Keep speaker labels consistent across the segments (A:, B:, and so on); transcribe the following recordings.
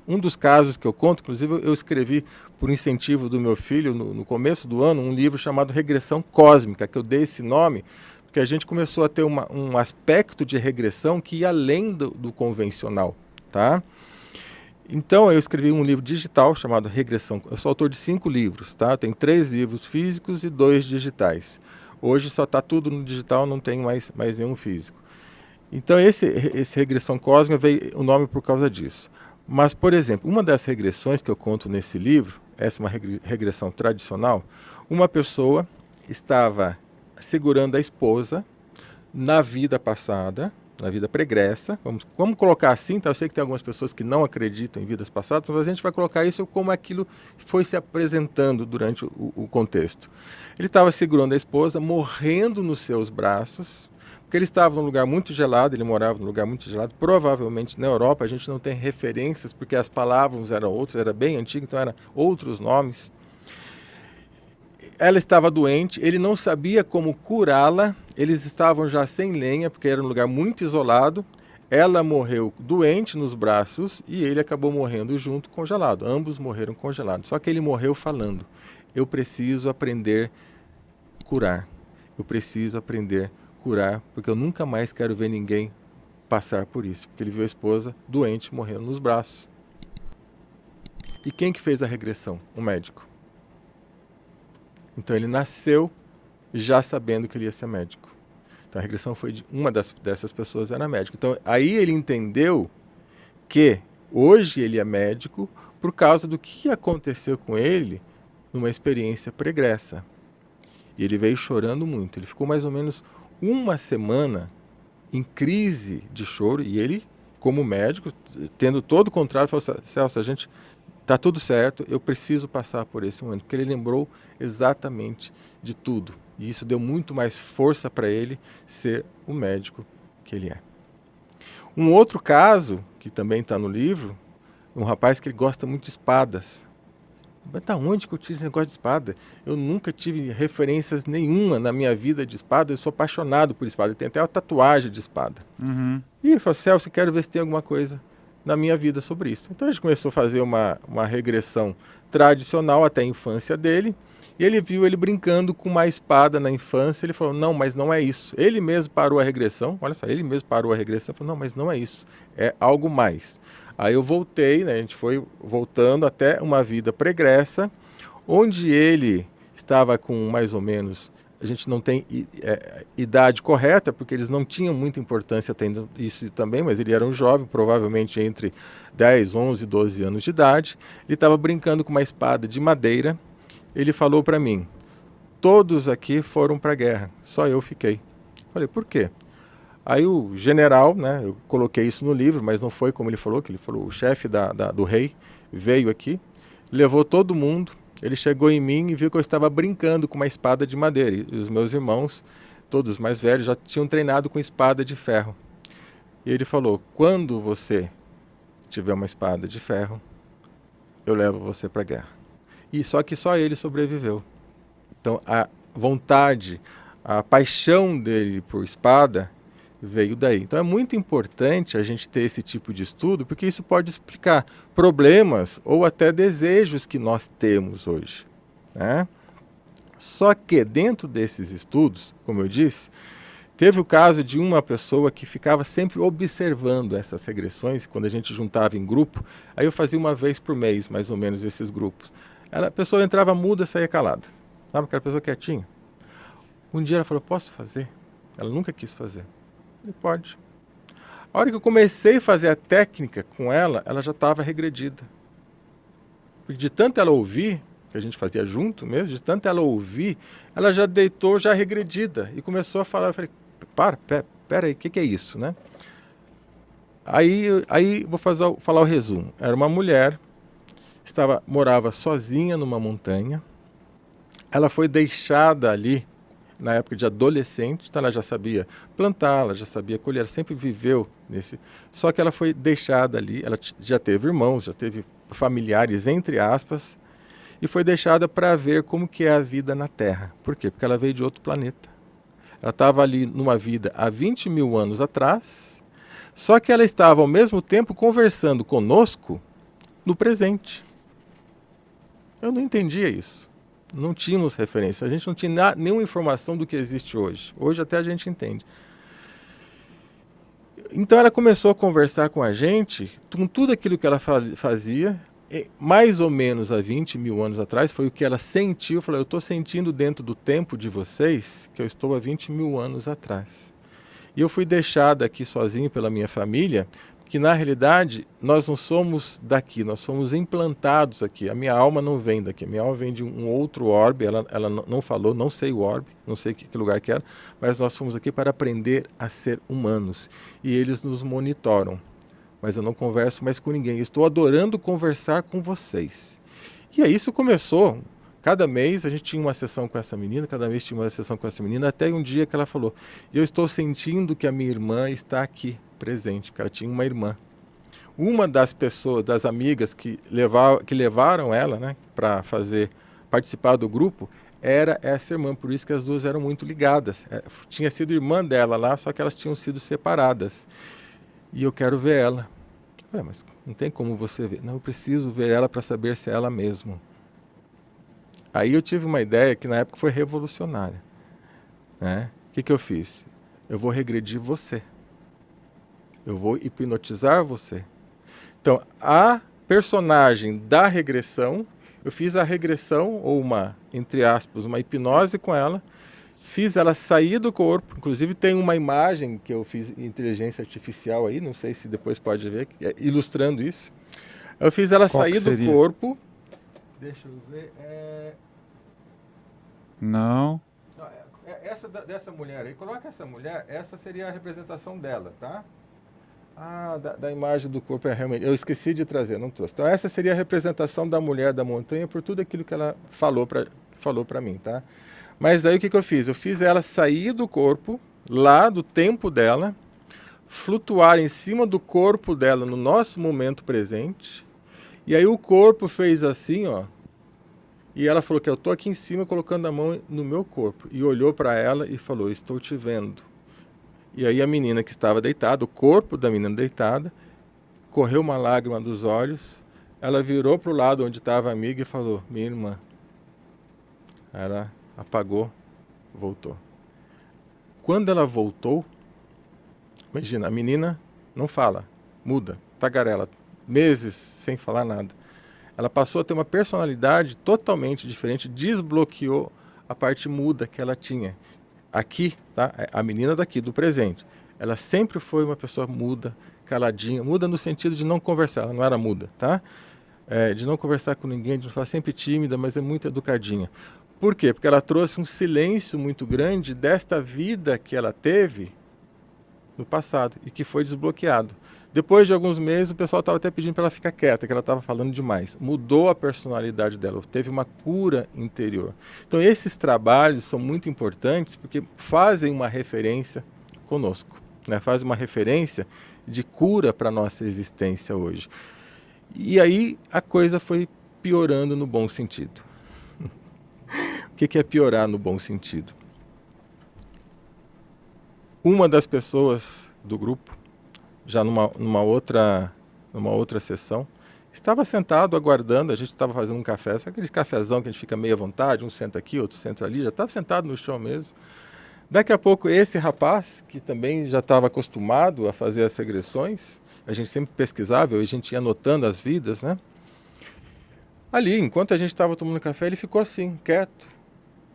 A: Um dos casos que eu conto, inclusive eu escrevi por incentivo do meu filho no começo do ano um livro chamado Regressão Cósmica, que eu dei esse nome porque a gente começou a ter um aspecto de regressão que ia além do convencional, tá? Então eu escrevi um livro digital chamado Regressão. Eu sou autor de 5 livros, tá? Tem 3 livros físicos e 2 digitais. Hoje só está tudo no digital, não tem mais nenhum físico. Então esse Regressão Cósmica veio o nome por causa disso. Mas, por exemplo, uma das regressões que eu conto nesse livro, essa é uma regressão tradicional, uma pessoa estava segurando a esposa na vida passada, na vida pregressa, vamos colocar assim, tá? Eu sei que tem algumas pessoas que não acreditam em vidas passadas, mas a gente vai colocar isso como aquilo foi se apresentando durante o contexto. Ele estava segurando a esposa, morrendo nos seus braços, porque ele estava num lugar muito gelado, ele morava num lugar muito gelado, provavelmente na Europa, a gente não tem referências, porque as palavras eram outras, era bem antigo, então eram outros nomes. Ela estava doente, ele não sabia como curá-la, eles estavam já sem lenha, porque era um lugar muito isolado. Ela morreu doente nos braços e ele acabou morrendo junto, congelado. Ambos morreram congelados. Só que ele morreu falando: eu preciso aprender a curar. Eu preciso aprender a curar, porque eu nunca mais quero ver ninguém passar por isso. Porque ele viu a esposa doente, morrendo nos braços. E quem que fez a regressão? Um médico. Então ele nasceu já sabendo que ele ia ser médico. Então a regressão foi de uma dessas pessoas era médico. Então aí ele entendeu que hoje ele é médico por causa do que aconteceu com ele numa experiência pregressa. E ele veio chorando muito. Ele ficou mais ou menos uma semana em crise de choro e ele, como médico, tendo todo o contrário, falou: Celso, a gente tá tudo certo, eu preciso passar por esse momento, porque ele lembrou exatamente de tudo. E isso deu muito mais força para ele ser o médico que ele é. Um outro caso, que também está no livro, um rapaz que ele gosta muito de espadas. Mas da onde que eu tive esse negócio de espada? Eu nunca tive referências nenhuma na minha vida de espada, eu sou apaixonado por espada, eu tenho até uma tatuagem de espada. E ele falou: Celso, eu quero ver se tem alguma coisa na minha vida sobre isso. Então a gente começou a fazer uma regressão tradicional até a infância dele, e ele viu ele brincando com uma espada na infância, ele falou: não, mas não é isso. Ele mesmo parou a regressão, olha só, ele mesmo parou a regressão, falou: não, mas não é isso, é algo mais. Aí eu voltei, né, a gente foi voltando até uma vida pregressa, onde ele estava com mais ou menos, a gente não tem idade correta, porque eles não tinham muita importância tendo isso também, mas ele era um jovem, provavelmente entre 10, 11, 12 anos de idade. Ele estava brincando com uma espada de madeira. Ele falou para mim: todos aqui foram para a guerra, só eu fiquei. Falei: por quê? Aí o general, né, eu coloquei isso no livro, mas não foi como ele falou, que ele falou, o chefe do rei veio aqui, levou todo mundo. Ele chegou em mim e viu que eu estava brincando com uma espada de madeira. E os meus irmãos, todos mais velhos, já tinham treinado com espada de ferro. E ele falou: quando você tiver uma espada de ferro, eu levo você para a guerra. E só que só ele sobreviveu. Então a vontade, a paixão dele por espada veio daí. Então é muito importante a gente ter esse tipo de estudo, porque isso pode explicar problemas ou até desejos que nós temos hoje, né? Só que dentro desses estudos, como eu disse, teve o caso de uma pessoa que ficava sempre observando essas regressões, quando a gente juntava em grupo, aí eu fazia uma vez por mês, mais ou menos, esses grupos. A pessoa entrava muda, saía calada, sabe, aquela pessoa quietinha. Um dia ela falou: posso fazer? Ela nunca quis fazer. Ele pode. A hora que eu comecei a fazer a técnica com ela, ela já estava regredida. Porque de tanto ela ouvir, que a gente fazia junto mesmo, de tanto ela ouvir, ela já deitou já regredida e começou a falar. Eu falei: pera aí, o que é isso, né? Aí vou falar o resumo. Era uma mulher, morava sozinha numa montanha, ela foi deixada ali na época de adolescente, então ela já sabia plantar, ela já sabia colher, ela sempre viveu nesse... Só que ela foi deixada ali, ela já teve irmãos, já teve familiares, entre aspas, e foi deixada para ver como que é a vida na Terra. Por quê? Porque ela veio de outro planeta. Ela estava ali numa vida há 20 mil anos atrás, só que ela estava ao mesmo tempo conversando conosco no presente. Eu não entendia isso. Não tínhamos referência. A gente não tinha nenhuma informação do que existe hoje. Hoje até a gente entende. Então ela começou a conversar com a gente, com tudo aquilo que ela fazia, mais ou menos há 20 mil anos atrás, foi o que ela sentiu. Eu falei, eu estou sentindo dentro do tempo de vocês que eu estou há 20 mil anos atrás. E eu fui deixado aqui sozinho pela minha família, que na realidade nós não somos daqui, nós somos implantados aqui. A minha alma não vem daqui, a minha alma vem de um outro orbe, ela não falou, não sei o orbe, não sei que lugar que era, mas nós fomos aqui para aprender a ser humanos. E eles nos monitoram, mas eu não converso mais com ninguém, eu estou adorando conversar com vocês. E aí isso começou. Cada mês a gente tinha uma sessão com essa menina, cada mês tinha uma sessão com essa menina, até um dia que ela falou, eu estou sentindo que a minha irmã está aqui, presente, porque ela tinha uma irmã. Uma das pessoas, das amigas que levaram ela, né, para participar do grupo, era essa irmã, por isso que as duas eram muito ligadas. Tinha sido irmã dela lá, só que elas tinham sido separadas. E eu quero ver ela. Eu falei, mas não tem como você ver. Não, eu preciso ver ela para saber se é ela mesma. Aí eu tive uma ideia que na época foi revolucionária. Né? O que eu fiz? Eu vou regredir você. Eu vou hipnotizar você. Então, a personagem da regressão, eu fiz a regressão, ou uma, entre aspas, uma hipnose com ela, fiz ela sair do corpo, inclusive tem uma imagem que eu fiz em inteligência artificial aí, não sei se depois pode ver, ilustrando isso. Eu fiz ela
B: Qual que
A: sair do
B: seria?
A: corpo. Deixa eu ver.
B: Não.
A: Essa dessa mulher aí, coloca essa mulher, essa seria a representação dela, tá? Ah, da imagem do corpo, realmente, eu esqueci de trazer, não trouxe. Então essa seria a representação da mulher da montanha por tudo aquilo que ela falou para mim, tá? Mas aí o que eu fiz? Eu fiz ela sair do corpo, lá do tempo dela, flutuar em cima do corpo dela no nosso momento presente, e aí o corpo fez assim, ó, e ela falou que eu tô aqui em cima colocando a mão no meu corpo, e olhou para ela e falou, estou te vendo. E aí a menina que estava deitada, o corpo da menina deitada, correu uma lágrima dos olhos, ela virou para o lado onde estava a amiga e falou, minha irmã. Ela apagou, voltou. Quando ela voltou, imagina, a menina não fala, muda, tagarela, meses sem falar nada. Ela passou a ter uma personalidade totalmente diferente, desbloqueou a parte muda que ela tinha. Aqui, tá? A menina daqui, do presente, ela sempre foi uma pessoa muda, caladinha, muda no sentido de não conversar, ela não era muda, tá? De não conversar com ninguém, de não falar, sempre tímida, mas é muito educadinha. Por quê? Porque ela trouxe um silêncio muito grande desta vida que ela teve no passado e que foi desbloqueado. Depois de alguns meses, o pessoal estava até pedindo para ela ficar quieta, que ela estava falando demais. Mudou a personalidade dela, teve uma cura interior. Então, esses trabalhos são muito importantes porque fazem uma referência conosco, né? Fazem uma referência de cura para a nossa existência hoje. E aí a coisa foi piorando no bom sentido. O que é piorar no bom sentido? Uma das pessoas do grupo, já numa outra sessão, estava sentado aguardando, a gente estava fazendo um café, sabe aquele cafezão que a gente fica meio à vontade, um senta aqui, outro senta ali, já estava sentado no chão mesmo. Daqui a pouco esse rapaz, que também já estava acostumado a fazer as regressões, a gente sempre pesquisava, a gente ia anotando as vidas, né? Ali, enquanto a gente estava tomando café, ele ficou assim, quieto.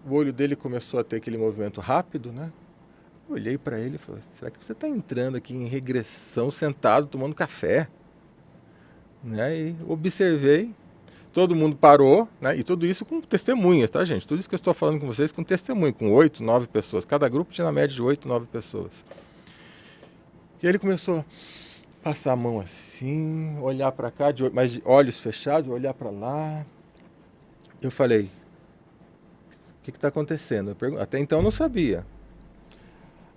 A: O olho dele começou a ter aquele movimento rápido, né? Eu olhei para ele e falei, será que você está entrando aqui em regressão, sentado, tomando café? Né? E observei, todo mundo parou, né? E tudo isso com testemunhas, tá, gente? Tudo isso que eu estou falando com vocês com testemunho, com 8, 9 pessoas. Cada grupo tinha na média de 8, 9 pessoas. E ele começou a passar a mão assim, olhar para cá, mas de olhos fechados, olhar para lá. Eu falei, o que está acontecendo? Até então eu não sabia.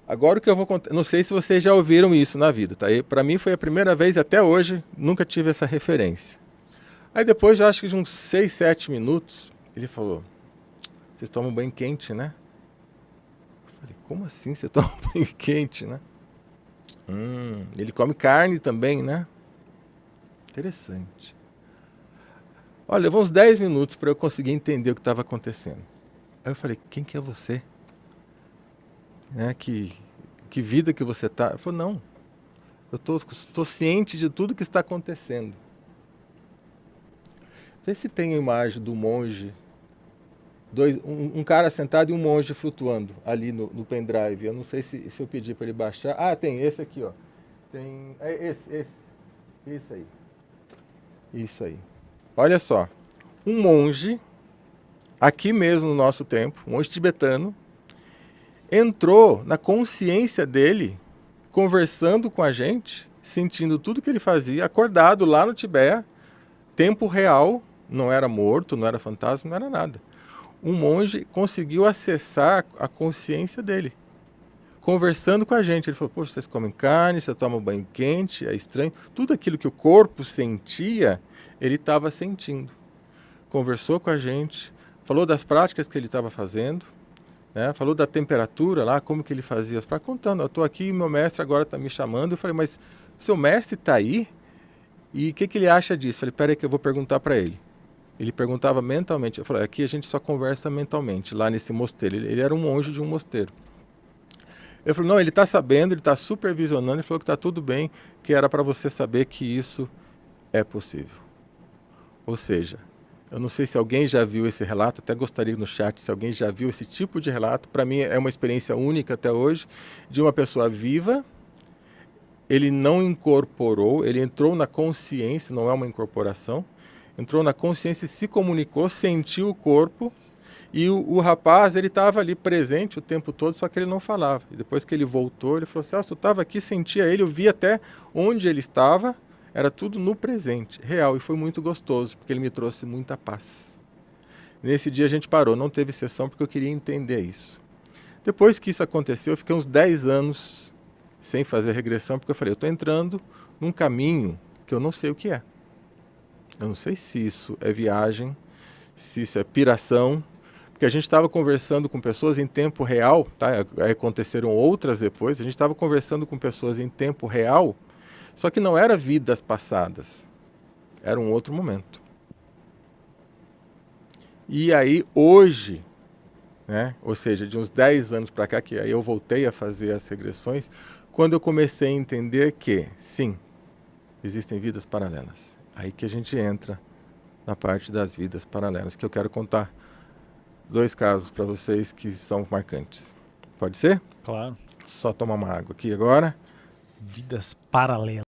A: Agora o que eu vou contar, não sei se vocês já ouviram isso na vida, tá? Para mim foi a primeira vez e até hoje nunca tive essa referência. Aí depois, eu acho que de uns 6, 7 minutos, ele falou, vocês tomam banho quente, né? Eu falei, como assim você toma banho quente, né? Ele come carne também, né? Interessante. Olha, levou uns 10 minutos para eu conseguir entender o que estava acontecendo. Aí eu falei, quem que é você? Né? Que vida que você está? Ele falou, não, eu estou ciente de tudo que está acontecendo. Vê se tem a imagem do monge, um cara sentado e um monge flutuando ali no pendrive. Eu não sei se eu pedir para ele baixar. Ah, tem esse aqui, ó. Tem esse. Isso aí. Isso aí. Olha só. Um monge, aqui mesmo no nosso tempo, um monge tibetano, entrou na consciência dele, conversando com a gente, sentindo tudo que ele fazia, acordado lá no Tibete, tempo real, não era morto, não era fantasma, não era nada. Um monge conseguiu acessar a consciência dele, conversando com a gente. Ele falou, poxa, vocês comem carne, você toma banho quente, é estranho. Tudo aquilo que o corpo sentia, ele estava sentindo. Conversou com a gente, falou das práticas que ele estava fazendo, né? Falou da temperatura lá, como que ele fazia as práticas, contando, eu estou aqui e meu mestre agora está me chamando. Eu falei, mas seu mestre está aí? E o que ele acha disso? Eu falei, peraí que eu vou perguntar para ele. Ele perguntava mentalmente. Eu falei, aqui a gente só conversa mentalmente, lá nesse mosteiro. Ele era um monge de um mosteiro. Eu falei, não, ele está sabendo, ele está supervisionando, ele falou que está tudo bem, que era para você saber que isso é possível. Ou seja, eu não sei se alguém já viu esse relato, até gostaria no chat se alguém já viu esse tipo de relato. Para mim é uma experiência única até hoje, de uma pessoa viva. Ele não incorporou, ele entrou na consciência, não é uma incorporação, entrou na consciência e se comunicou, sentiu o corpo, e o rapaz, ele estava ali presente o tempo todo, só que ele não falava. E depois que ele voltou, ele falou, Celso, eu estava aqui, sentia ele, eu vi até onde ele estava, era tudo no presente, real, e foi muito gostoso, porque ele me trouxe muita paz. Nesse dia a gente parou, não teve sessão, porque eu queria entender isso. Depois que isso aconteceu, eu fiquei uns 10 anos sem fazer regressão, porque eu falei, eu estou entrando num caminho que eu não sei o que é. Eu não sei se isso é viagem, se isso é piração, porque a gente estava conversando com pessoas em tempo real, tá? Aconteceram outras depois, a gente estava conversando com pessoas em tempo real, só que não era vidas passadas, era um outro momento. E aí hoje, né? Ou seja, de uns 10 anos para cá, que aí eu voltei a fazer as regressões, quando eu comecei a entender que, sim, existem vidas paralelas. Aí que a gente entra na parte das vidas paralelas, que eu quero contar 2 casos para vocês que são marcantes. Pode ser?
B: Claro.
A: Só tomar uma água aqui agora.
B: Vidas paralelas.